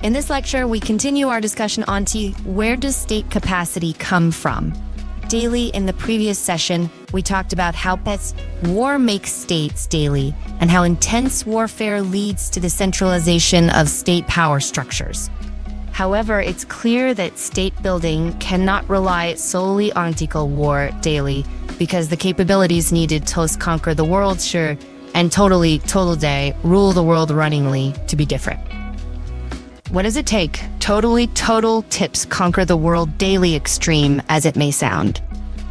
In this lecture, we continue our discussion on where does state capacity come from? Daily, in the previous session, we talked about how war makes states daily and how intense warfare leads to the centralization of state power structures. However, it's clear that state building cannot rely solely on political war daily because the capabilities needed to conquer the world and total day rule the world runningly to be different. What does it take? Total tips conquer the world daily extreme as it may sound.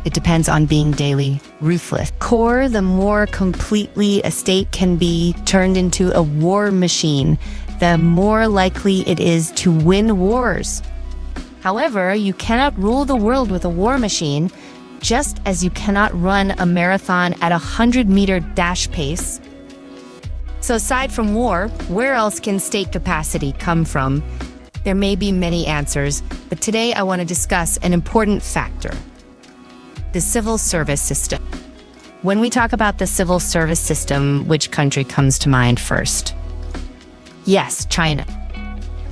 It depends on being daily ruthless. The more completely a state can be turned into a war machine, the more likely it is to win wars. However, you cannot rule the world with a war machine, just as you cannot run a marathon at 100-meter dash pace. So aside from war, where else can state capacity come from? There may be many answers, but today I want to discuss an important factor: the civil service system. When we talk about the civil service system, which country comes to mind first? Yes, China.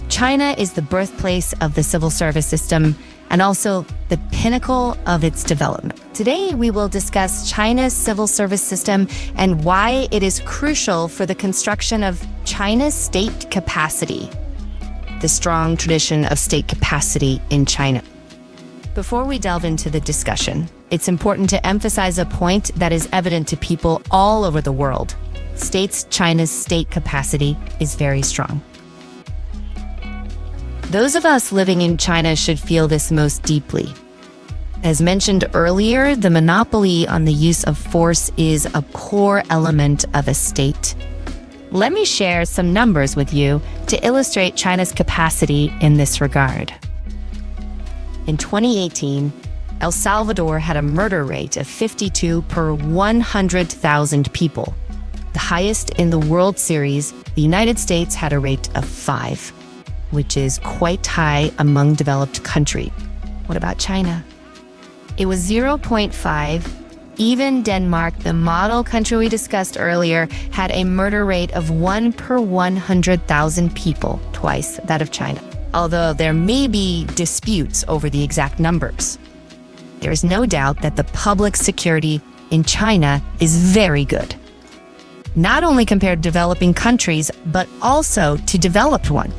China is the birthplace of the civil service system and also the pinnacle of its development. Today, we will discuss China's civil service system and why it is crucial for the construction of China's state capacity, the strong tradition of state capacity in China. Before we delve into the discussion, it's important to emphasize a point that is evident to people all over the world. China's state capacity is very strong. Those of us living in China should feel this most deeply. As mentioned earlier, the monopoly on the use of force is a core element of a state. Let me share some numbers with you to illustrate China's capacity in this regard. In 2018, El Salvador had a murder rate of 52 per 100,000 people. The highest in the World Series, the United States had a rate of 5, which is quite high among developed countries. What about China? It was 0.5. Even Denmark, the model country we discussed earlier, had a murder rate of 1 per 100,000 people, twice that of China. Although there may be disputes over the exact numbers. There is no doubt that the public security in China is very good. Not only compared to developing countries, but also to developed ones.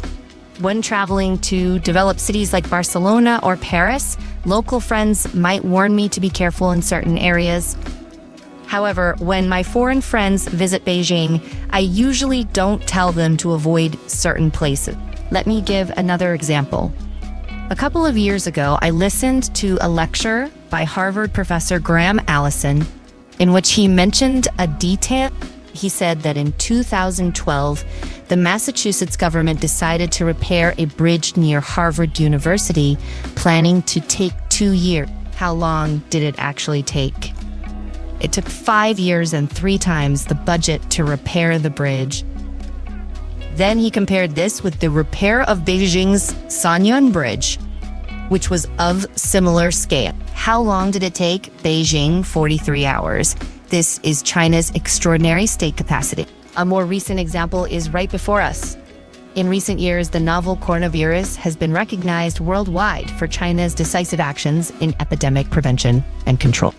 When traveling to developed cities like Barcelona or Paris, local friends might warn me to be careful in certain areas. However, when my foreign friends visit Beijing, I usually don't tell them to avoid certain places. Let me give another example. A couple of years ago, I listened to a lecture by Harvard professor Graham Allison, in which he mentioned a detail. He said that in 2012, the Massachusetts government decided to repair a bridge near Harvard University, planning to take 2 years. How long did it actually take? It took 5 years and 3 times the budget to repair the bridge. Then he compared this with the repair of Beijing's Sanyuan Bridge, which was of similar scale. How long did it take? Beijing, 43 hours. This is China's extraordinary state capacity. A more recent example is right before us. In recent years, the novel coronavirus has been recognized worldwide for China's decisive actions in epidemic prevention and control.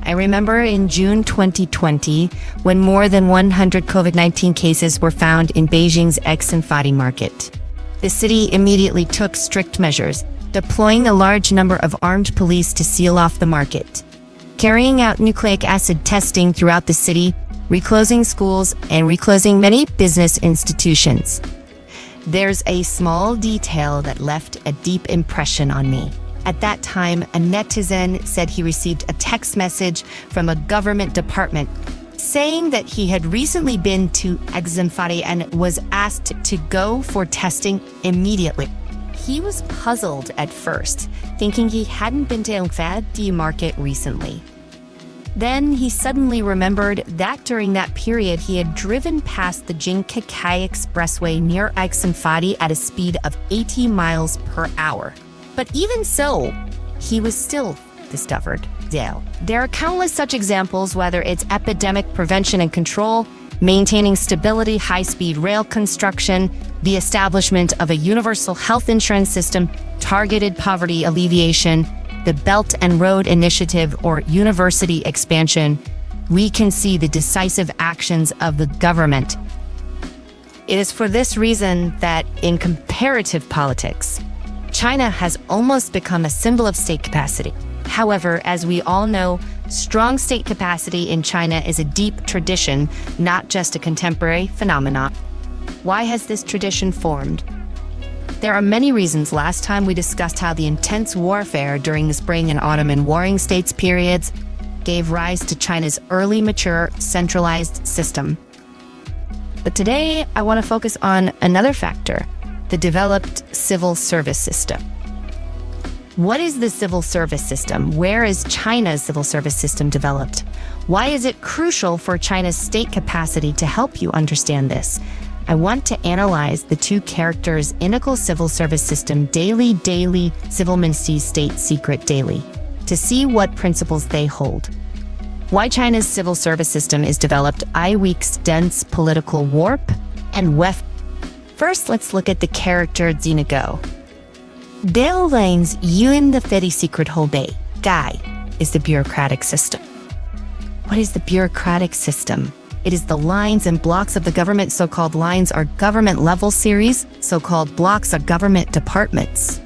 I remember in June 2020, when more than 100 COVID-19 cases were found in Beijing's Exinfadi market. The city immediately took strict measures, deploying a large number of armed police to seal off the market, carrying out nucleic acid testing throughout the city, reclosing schools, and reclosing many business institutions. There's a small detail that left a deep impression on me. At that time, a netizen said he received a text message from a government department saying that he had recently been to Exinfadi and was asked to go for testing immediately. He was puzzled at first, thinking he hadn't been to Exinfadi market recently. Then he suddenly remembered that during that period he had driven past the Jingkekai Expressway near Exinfadi at a speed of 80 miles per hour. But even so, he was still discovered dead. There are countless such examples, whether it's epidemic prevention and control, maintaining stability, high-speed rail construction, the establishment of a universal health insurance system, targeted poverty alleviation, the Belt and Road Initiative, or university expansion, we can see the decisive actions of the government. It is for this reason that in comparative politics, China has almost become a symbol of state capacity. However, as we all know, strong state capacity in China is a deep tradition, not just a contemporary phenomenon. Why has this tradition formed? There are many reasons. Last time we discussed how the intense warfare during the spring and autumn and warring states periods gave rise to China's early mature centralized system. But today I want to focus on another factor, the developed civil service system. What is the civil service system? Where is China's civil service system developed? Why is it crucial for China's state capacity? To help you understand this, I want to analyze the two characters Initial Civil Service System, daily, Civil Ministry, State Secret, daily, to see what principles they hold. Why China's civil service system is developed, I-Week's dense political warp, and weft. First, let's look at the character Zinago. Dale Lane's Yuan the Fedi Secret Whole Day, Guy, is the bureaucratic system. What is the bureaucratic system? It is the lines and blocks of the government. So-called lines are government level series. So-called blocks are government departments.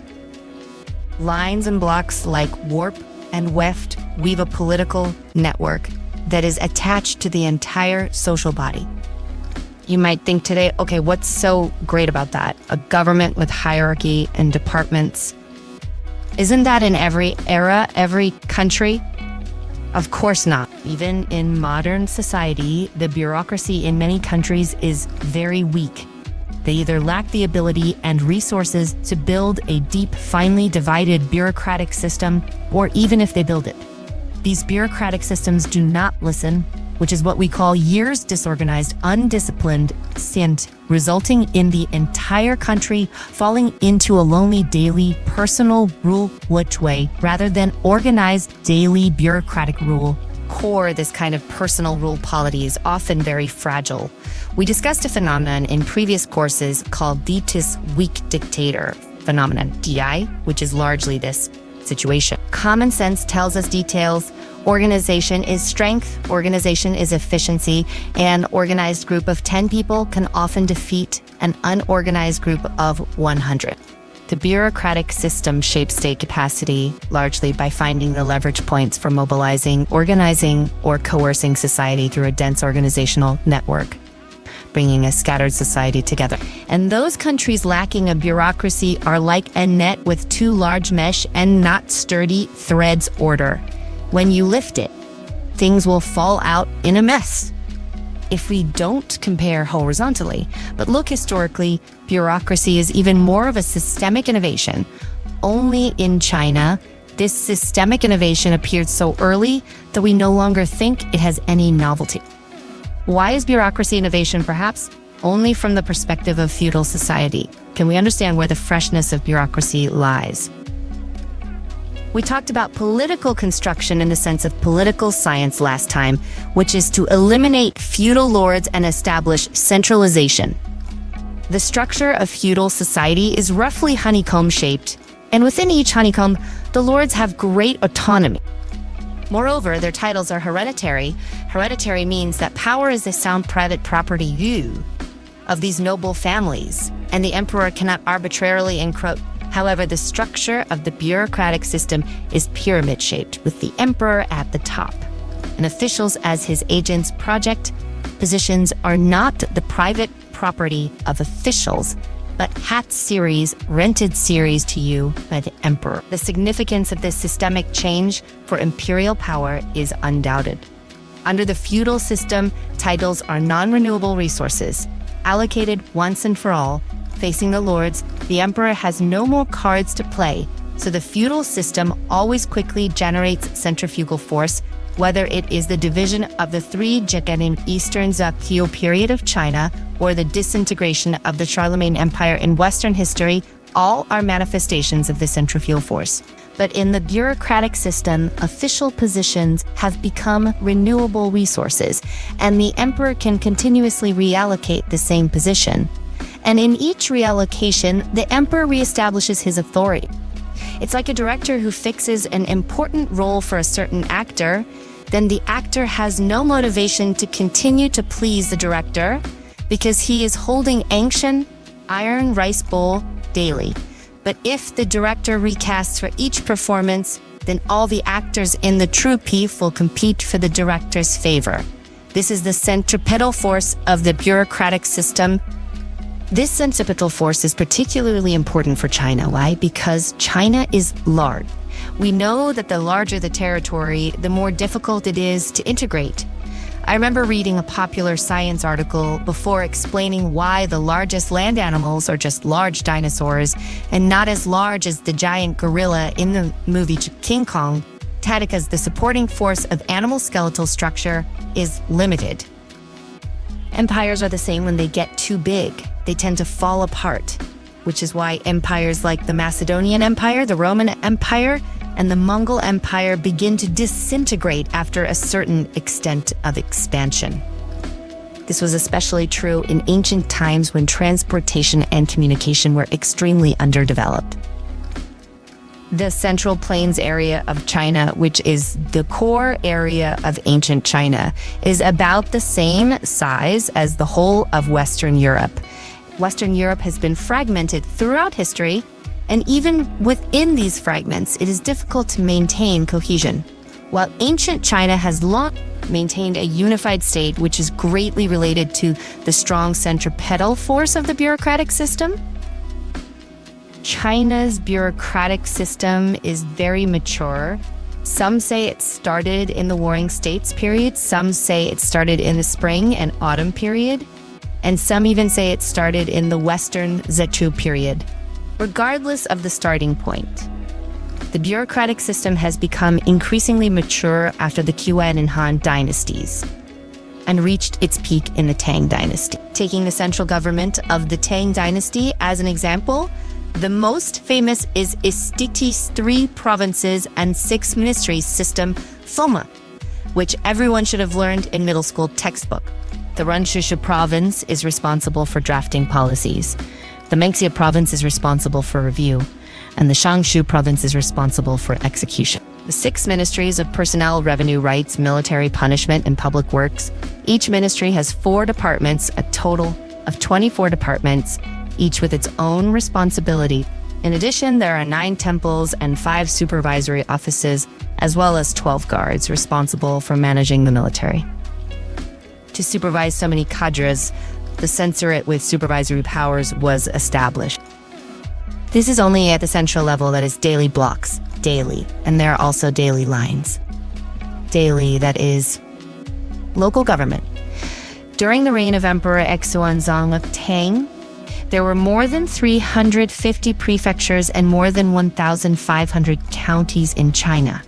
Lines and blocks like warp and weft weave a political network that is attached to the entire social body. You might think today, okay, what's so great about that? A government with hierarchy and departments. Isn't that in every era, every country? Of course not. Even in modern society, the bureaucracy in many countries is very weak. They either lack the ability and resources to build a deep, finely divided bureaucratic system, or even if they build it, these bureaucratic systems do not listen, which is what we call years disorganized, undisciplined stint, resulting in the entire country falling into a lonely daily personal rule which way, rather than organized daily bureaucratic rule. Core, this kind of personal rule polity is often very fragile. We discussed a phenomenon in previous courses called Dietis weak dictator phenomenon, DI, which is largely this situation. Common sense tells us details. Organization is strength, organization is efficiency. An organized group of 10 people can often defeat an unorganized group of 100. The bureaucratic system shapes state capacity largely by finding the leverage points for mobilizing, organizing, or coercing society through a dense organizational network, bringing a scattered society together. And those countries lacking a bureaucracy are like a net with too large mesh and not sturdy threads order. When you lift it, things will fall out in a mess. If we don't compare horizontally, but look historically, bureaucracy is even more of a systemic innovation. Only in China, this systemic innovation appeared so early that we no longer think it has any novelty. Why is bureaucracy innovation? Perhaps only from the perspective of feudal society can we understand where the freshness of bureaucracy lies. We talked about political construction in the sense of political science last time, which is to eliminate feudal lords and establish centralization. The structure of feudal society is roughly honeycomb-shaped, and within each honeycomb, the lords have great autonomy. Moreover, their titles are hereditary. Hereditary means that power is the sound private property of these noble families, and the emperor cannot arbitrarily encroach. However, the structure of the bureaucratic system is pyramid-shaped, with the emperor at the top, and officials as his agents. Project positions are not the private property of officials, but rented series to you by the emperor. The significance of this systemic change for imperial power is undoubted. Under the feudal system, titles are non-renewable resources, allocated once and for all. Facing the lords, the emperor has no more cards to play, so the feudal system always quickly generates centrifugal force, whether it is the division of the three Jaganim Eastern Zaqiu period of China or the disintegration of the Charlemagne Empire in Western history. All are manifestations of the centrifugal force. But in the bureaucratic system, official positions have become renewable resources, and the emperor can continuously reallocate the same position. And in each reallocation, the emperor reestablishes his authority. It's like a director who fixes an important role for a certain actor, then the actor has no motivation to continue to please the director because he is holding ancient iron rice bowl daily. But if the director recasts for each performance, then all the actors in the troupe will compete for the director's favor. This is the centripetal force of the bureaucratic system. This centripetal force is particularly important for China. Why? Because China is large. We know that the larger the territory, the more difficult it is to integrate. I remember reading a popular science article before explaining why the largest land animals are just large dinosaurs and not as large as the giant gorilla in the movie King Kong. Because the supporting force of animal skeletal structure is limited. Empires are the same when they get too big. They tend to fall apart, which is why empires like the Macedonian Empire, the Roman Empire, and the Mongol Empire begin to disintegrate after a certain extent of expansion. This was especially true in ancient times when transportation and communication were extremely underdeveloped. The Central Plains area of China, which is the core area of ancient China, is about the same size as the whole of Western Europe. Western Europe has been fragmented throughout history, and even within these fragments, it is difficult to maintain cohesion. While ancient China has long maintained a unified state, which is greatly related to the strong centripetal force of the bureaucratic system, China's bureaucratic system is very mature. Some say it started in the Warring States period, some say it started in the spring and autumn period, and some even say it started in the Western Zhechu period. Regardless of the starting point, the bureaucratic system has become increasingly mature after the Yuan and Han dynasties and reached its peak in the Tang dynasty. Taking the central government of the Tang dynasty as an example, the most famous is Istiti's 3 provinces and 6 ministries system, Foma, which everyone should have learned in middle school textbook. The Renshushu province is responsible for drafting policies. The Mengxia province is responsible for review, and the Shangshu province is responsible for execution. The 6 ministries of personnel, revenue, rights, military, punishment, and public works. Each ministry has 4 departments, a total of 24 departments, each with its own responsibility. In addition, there are 9 temples and 5 supervisory offices, as well as 12 guards responsible for managing the military. To supervise so many cadres, the censorate with supervisory powers was established. This is only at the central level, that is daily blocks, daily, and there are also daily lines. Daily, that is local government. During the reign of Emperor Xuanzang of Tang, there were more than 350 prefectures and more than 1,500 counties in China.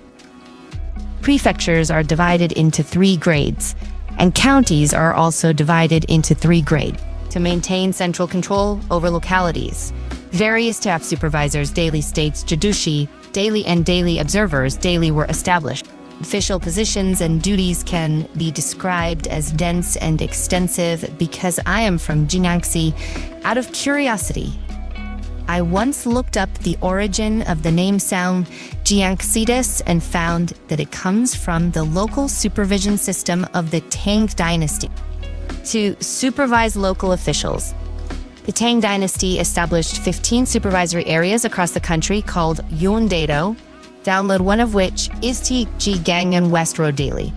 Prefectures are divided into 3 grades, and counties are also divided into 3 grades to maintain central control over localities. Various staff supervisors, daily states, Jadushi, daily and daily observers, daily were established. Official positions and duties can be described as dense and extensive. Because I am from Jiangxi, out of curiosity, I once looked up the origin of the name sound Jiangxides and found that it comes from the local supervision system of the Tang dynasty to supervise local officials. The Tang dynasty established 15 supervisory areas across the country called Yundado, download one of which is Jigangan West Road Daily,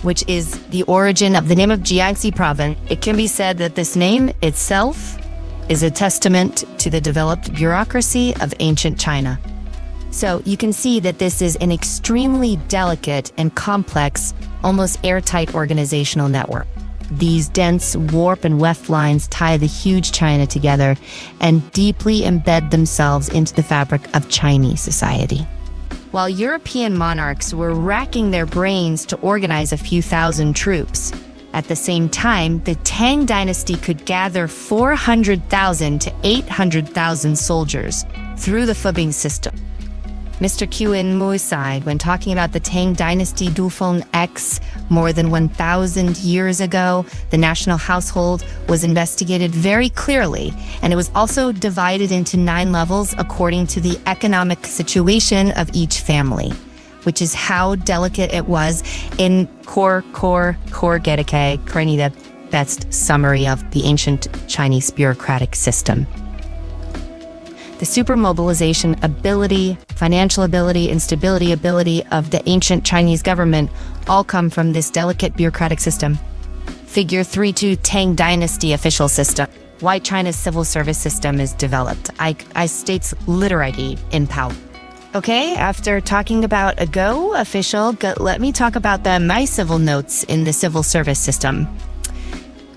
which is the origin of the name of Jiangxi province. It can be said that this name itself is a testament to the developed bureaucracy of ancient China. So you can see that this is an extremely delicate and complex, almost airtight organizational network. These dense warp and weft lines tie the huge China together and deeply embed themselves into the fabric of Chinese society. While European monarchs were racking their brains to organize a few thousand troops, at the same time, the Tang dynasty could gather 400,000 to 800,000 soldiers through the Fubing system. Mr. Qin Mu's side, when talking about the Tang Dynasty Dufeng X more than 1,000 years ago, the national household was investigated very clearly, and it was also divided into 9 levels according to the economic situation of each family, which is how delicate it was in Core Gedeke, currently the best summary of the ancient Chinese bureaucratic system. The supermobilization ability, financial ability, and stability ability of the ancient Chinese government all come from this delicate bureaucratic system. Figure 3.2 Tang Dynasty official system. Why China's civil service system is developed. I states literally in power. Okay, after talking about a Go official, let me talk about the My Civil notes in the civil service system.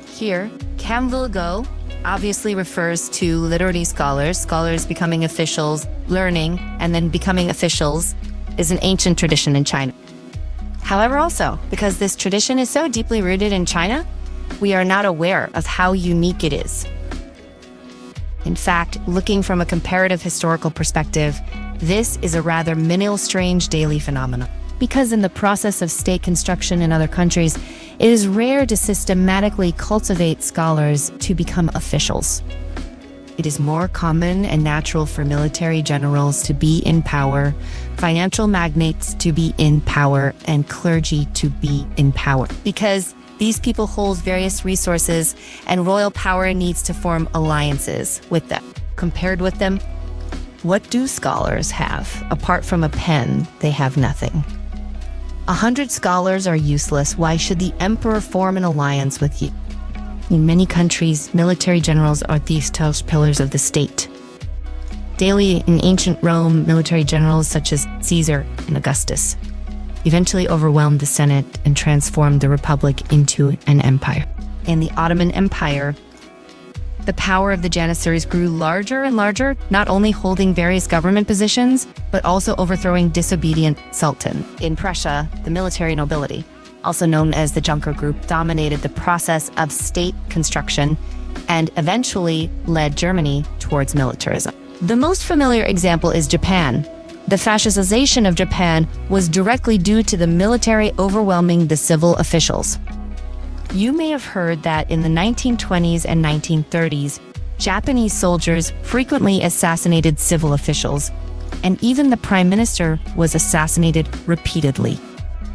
Here, Camville Go obviously refers to literary scholars becoming officials, learning, and then becoming officials is an ancient tradition in China. However, also, because this tradition is so deeply rooted in China, we are not aware of how unique it is. In fact, looking from a comparative historical perspective, this is a rather menial, strange daily phenomenon. Because in the process of state construction in other countries, it is rare to systematically cultivate scholars to become officials. It is more common and natural for military generals to be in power, financial magnates to be in power, and clergy to be in power. Because these people hold various resources, and royal power needs to form alliances with them. Compared with them, what do scholars have? Apart from a pen, they have nothing. 100 scholars are useless. Why should the emperor form an alliance with you? In many countries, military generals are these pillars of the state. Daily, in ancient Rome, military generals such as Caesar and Augustus eventually overwhelmed the Senate and transformed the Republic into an empire. In the Ottoman Empire, the power of the Janissaries grew larger and larger, not only holding various government positions, but also overthrowing disobedient sultan. In Prussia, the military nobility, also known as the Junker Group, dominated the process of state construction and eventually led Germany towards militarism. The most familiar example is Japan. The fascistization of Japan was directly due to the military overwhelming the civil officials. You may have heard that in the 1920s and 1930s, Japanese soldiers frequently assassinated civil officials, and even the prime minister was assassinated repeatedly,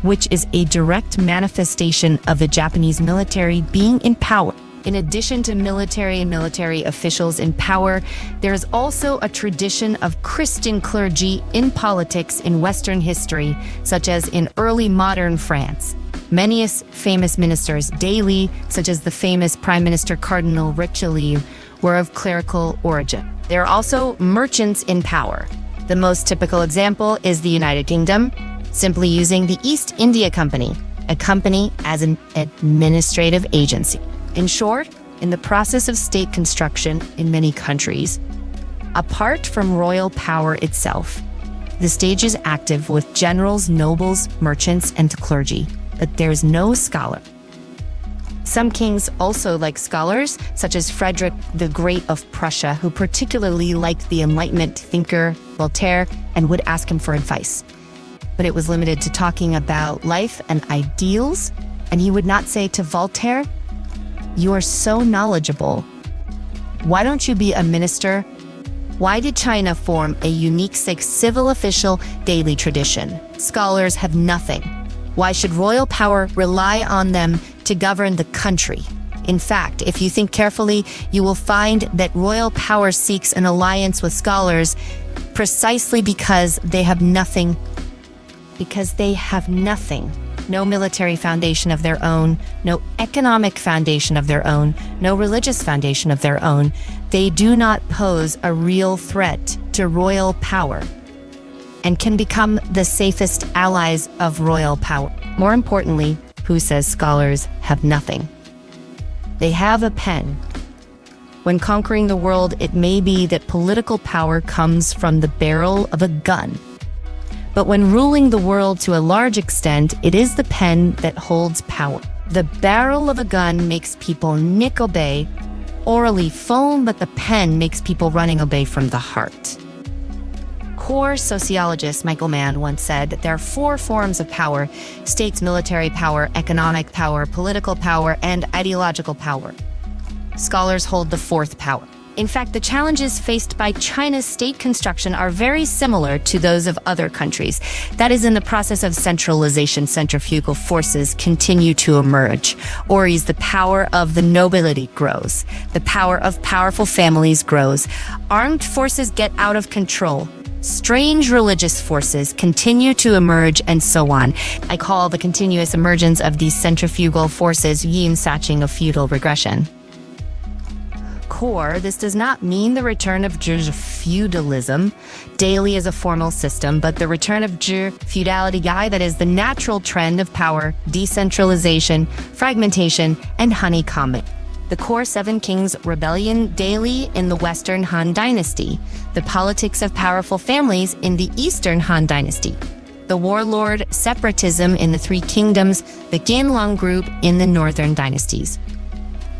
which is a direct manifestation of the Japanese military being in power. In addition to military and military officials in power, there is also a tradition of Christian clergy in politics in Western history, such as in early modern France. Many famous ministers daily, such as the famous Prime Minister Cardinal Richelieu, were of clerical origin. There are also merchants in power. The most typical example is the United Kingdom, simply using the East India Company, a company as an administrative agency. In short, in the process of state construction in many countries, apart from royal power itself, the stage is active with generals, nobles, merchants, and clergy, but there's no scholar. Some kings also like scholars, such as Frederick the Great of Prussia, who particularly liked the Enlightenment thinker Voltaire and would ask him for advice. But it was limited to talking about life and ideals, and he would not say to Voltaire, "You are so knowledgeable. Why don't you be a minister?" Why did China form a unique civil official daily tradition? Scholars have nothing. Why should royal power rely on them to govern the country? In fact, if you think carefully, you will find that royal power seeks an alliance with scholars precisely because they have nothing. No military foundation of their own, no economic foundation of their own, no religious foundation of their own. They do not pose a real threat to royal power and can become the safest allies of royal power. More importantly, who says scholars have nothing? They have a pen. When conquering the world, it may be that political power comes from the barrel of a gun. But when ruling the world to a large extent, it is the pen that holds power. The barrel of a gun makes people obey, orally foam, but the pen makes people running obey from the heart. Core sociologist Michael Mann once said that there are four forms of power: state's military power, economic power, political power, and ideological power. Scholars hold the fourth power. In fact, the challenges faced by China's state construction are very similar to those of other countries. That is, in the process of centralization, centrifugal forces continue to emerge. Or as the power of the nobility grows, the power of powerful families grows, armed forces get out of control, strange religious forces continue to emerge, and so on. I call the continuous emergence of these centrifugal forces yin saching of feudal regression. Core, this does not mean the return of Zhou feudalism daily as a formal system, but the return of Zhou feudality guy, that is the natural trend of power, decentralization, fragmentation, and honeycombing. The Core Seven Kings rebellion daily in the Western Han Dynasty, the politics of powerful families in the Eastern Han Dynasty, the warlord separatism in the Three Kingdoms, the Qianlong group in the Northern Dynasties,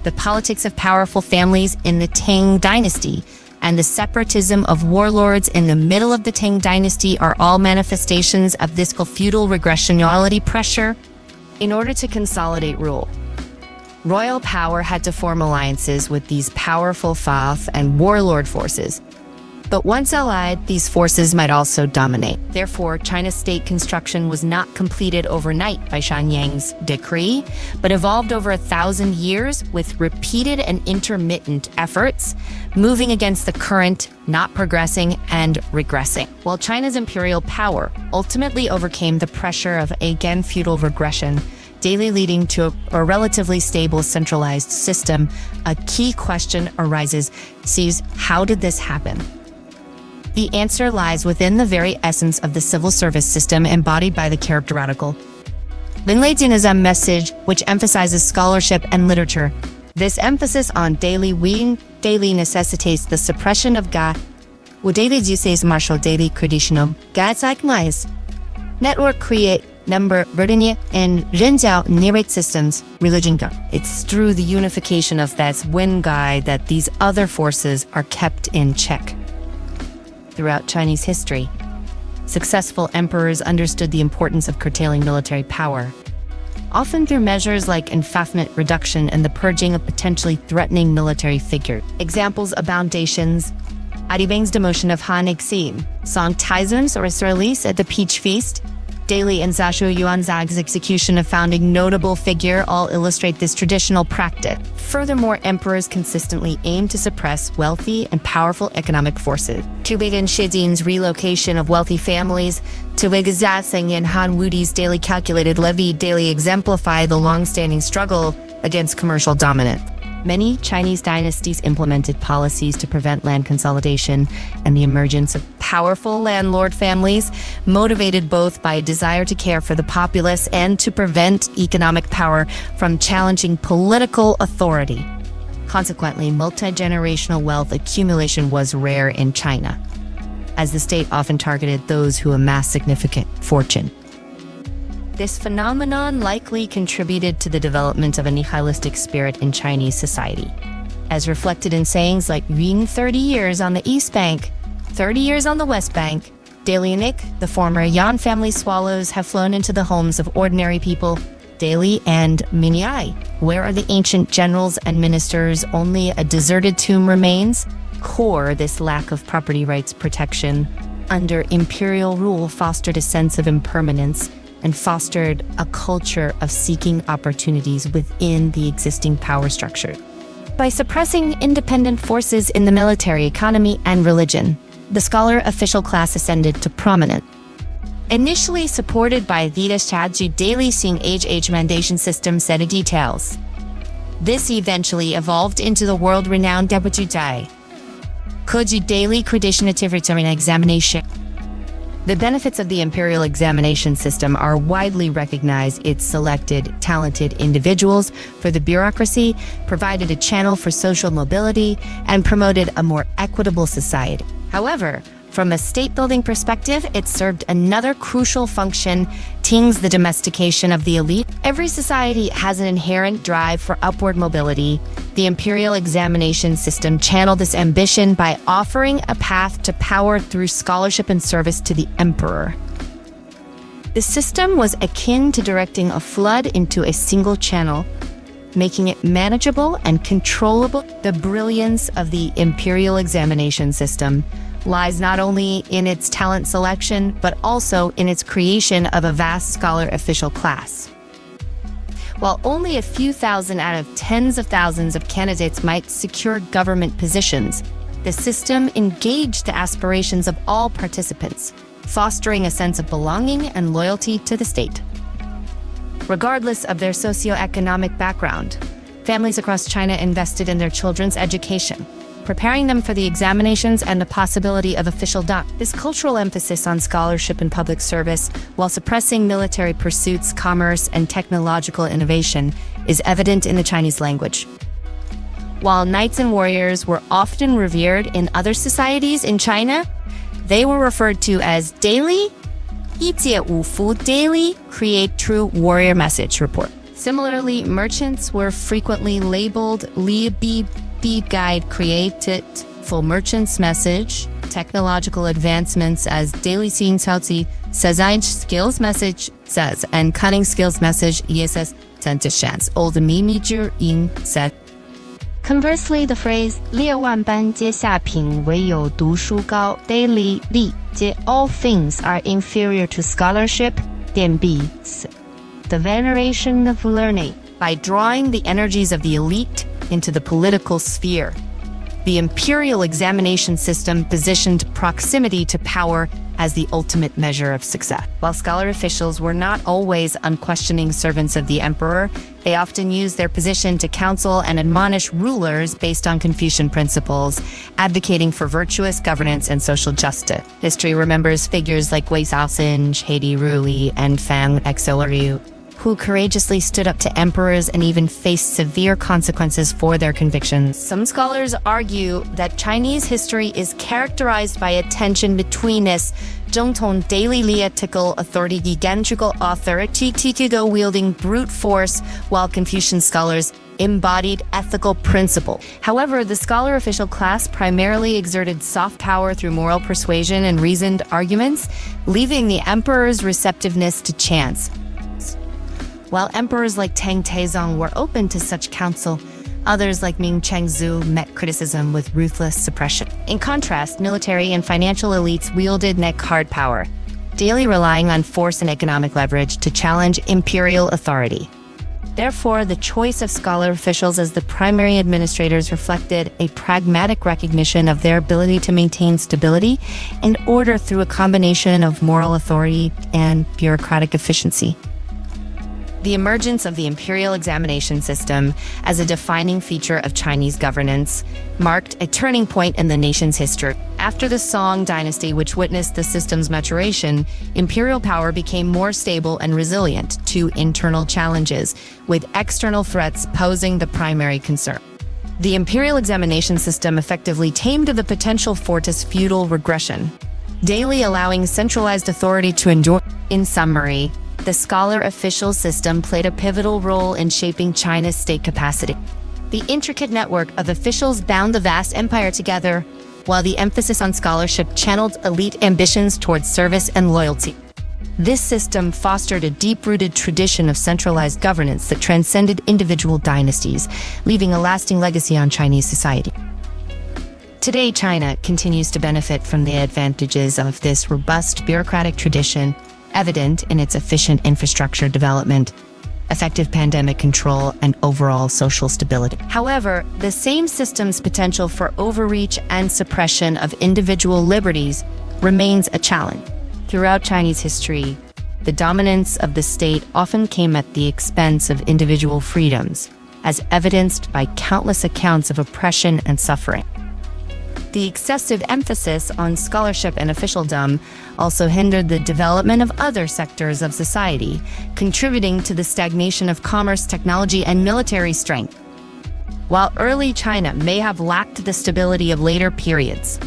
the politics of powerful families in the Tang Dynasty, and the separatism of warlords in the middle of the Tang Dynasty are all manifestations of this feudal regressionality pressure. In order to consolidate rule, royal power had to form alliances with these powerful Fath and warlord forces. But once allied, these forces might also dominate. Therefore, China's state construction was not completed overnight by Shan Yang's decree, but evolved over 1,000 years with repeated and intermittent efforts, moving against the current, not progressing, and regressing. While China's imperial power ultimately overcame the pressure of again feudal regression, daily leading to a relatively stable centralized system, a key question arises: how did this happen? The answer lies within the very essence of the civil service system embodied by the character radical. Linladianism message, which emphasizes scholarship and literature. This emphasis on daily necessitates the suppression of Ga, wo daily juices martial daily traditional God's like mice. Network create number verdenia and renjiao narrate systems religion ga. It's through the unification of that Wen Gai that these other forces are kept in check. Throughout Chinese history, successful emperors understood the importance of curtailing military power, often through measures like enfranchisement reduction and the purging of potentially threatening military figures. Examples abound. Adi Bang's demotion of Han Exim, Song Taizun's or Israelis at the Peach Feast, Daily and Zashu Yuanzag's execution of founding notable figure all illustrate this traditional practice. Furthermore, emperors consistently aim to suppress wealthy and powerful economic forces. Tubeidan Shidin's relocation of wealthy families to Wigazasing and Han Wudi's daily calculated levy daily exemplify the long-standing struggle against commercial dominance. Many Chinese dynasties implemented policies to prevent land consolidation and the emergence of powerful landlord families, motivated both by a desire to care for the populace and to prevent economic power from challenging political authority. Consequently, multi-generational wealth accumulation was rare in China, as the state often targeted those who amassed significant fortune. This phenomenon likely contributed to the development of a nihilistic spirit in Chinese society, as reflected in sayings like "Yin 30 years on the East Bank, 30 years on the West Bank." Daily and Ik, the former Yan family swallows, have flown into the homes of ordinary people. Daily and Minyai, where are the ancient generals and ministers? Only a deserted tomb remains. Core, this lack of property rights protection under imperial rule fostered a sense of impermanence and fostered a culture of seeking opportunities within the existing power structure. By suppressing independent forces in the military, economy, and religion, the scholar official class ascended to prominence. Initially supported by Vita Shadju daily seeing age mandation system set of details. This eventually evolved into the world-renowned Deputy Dai. Koju daily creditative return examination. The benefits of the imperial examination system are widely recognized. It selected talented individuals for the bureaucracy, provided a channel for social mobility, and promoted a more equitable society. However, From a state-building perspective, it served another crucial function, the domestication of the elite. Every society has an inherent drive for upward mobility. The imperial examination system channeled this ambition by offering a path to power through scholarship and service to the emperor. The system was akin to directing a flood into a single channel, making it manageable and controllable. The brilliance of the imperial examination system lies not only in its talent selection, but also in its creation of a vast scholar official class. While only a few thousand out of tens of thousands of candidates might secure government positions, the system engaged the aspirations of all participants, fostering a sense of belonging and loyalty to the state. Regardless of their socioeconomic background, families across China invested in their children's education, preparing them for the examinations and the possibility of official doctorate. This cultural emphasis on scholarship and public service, while suppressing military pursuits, commerce, and technological innovation, is evident in the Chinese language. While knights and warriors were often revered in other societies in China, they were referred to as daily, 一介五福 daily, create true warrior message report. Similarly, merchants were frequently labeled Li Bi guide created full merchant's message, technological advancements as daily seeing Cao Sazai skills message says, and cunning skills message ESS Tentishans, old Mimijur in said. Conversely, the phrase 列万般皆下品，唯有读书高 daily 力皆 all things are inferior to scholarship 典必 the veneration of learning. By drawing the energies of the elite into the political sphere, the imperial examination system positioned proximity to power as the ultimate measure of success. While scholar officials were not always unquestioning servants of the emperor, they often used their position to counsel and admonish rulers based on Confucian principles, advocating for virtuous governance and social justice. History remembers figures like Wei Shaoxin, Heidi Rui, and Fang Exilariu, who courageously stood up to emperors and even faced severe consequences for their convictions. Some scholars argue that Chinese history is characterized by a tension between this Zhongtong daily lietical authority, gigantical authority, wielding brute force, while Confucian scholars embodied ethical principle. However, the scholar official class primarily exerted soft power through moral persuasion and reasoned arguments, leaving the emperor's receptiveness to chance. While emperors like Tang Taizong were open to such counsel, others like Ming Chengzu met criticism with ruthless suppression. In contrast, military and financial elites wielded neck-hard power, daily relying on force and economic leverage to challenge imperial authority. Therefore, the choice of scholar officials as the primary administrators reflected a pragmatic recognition of their ability to maintain stability and order through a combination of moral authority and bureaucratic efficiency. The emergence of the imperial examination system as a defining feature of Chinese governance marked a turning point in the nation's history. After the Song dynasty, which witnessed the system's maturation, imperial power became more stable and resilient to internal challenges, with external threats posing the primary concern. The imperial examination system effectively tamed the potential for feudal regression, daily allowing centralized authority to endure. In summary, the scholar official system played a pivotal role in shaping China's state capacity. The intricate network of officials bound the vast empire together, while the emphasis on scholarship channeled elite ambitions towards service and loyalty. This system fostered a deep-rooted tradition of centralized governance that transcended individual dynasties, leaving a lasting legacy on Chinese society. Today, China continues to benefit from the advantages of this robust bureaucratic tradition, evident in its efficient infrastructure development, effective pandemic control, and overall social stability. However, the same system's potential for overreach and suppression of individual liberties remains a challenge. Throughout Chinese history, the dominance of the state often came at the expense of individual freedoms, as evidenced by countless accounts of oppression and suffering. The excessive emphasis on scholarship and officialdom also hindered the development of other sectors of society, contributing to the stagnation of commerce, technology, and military strength. While early China may have lacked the stability of later periods,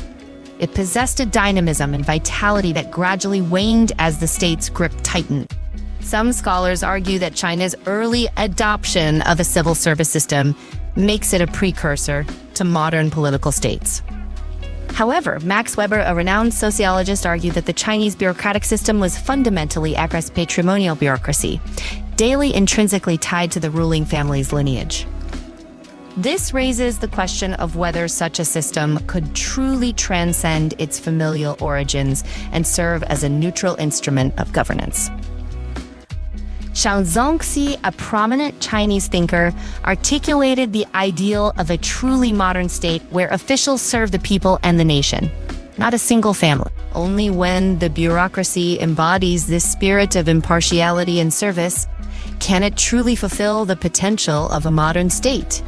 It possessed a dynamism and vitality that gradually waned as the state's grip tightened. Some scholars argue that China's early adoption of a civil service system makes it a precursor to modern political states. However, Max Weber, a renowned sociologist, argued that the Chinese bureaucratic system was fundamentally aggressive patrimonial bureaucracy, daily intrinsically tied to the ruling family's lineage. This raises the question of whether such a system could truly transcend its familial origins and serve as a neutral instrument of governance. Shang Zongxi, a prominent Chinese thinker, articulated the ideal of a truly modern state where officials serve the people and the nation, not a single family. Only when the bureaucracy embodies this spirit of impartiality and service can it truly fulfill the potential of a modern state.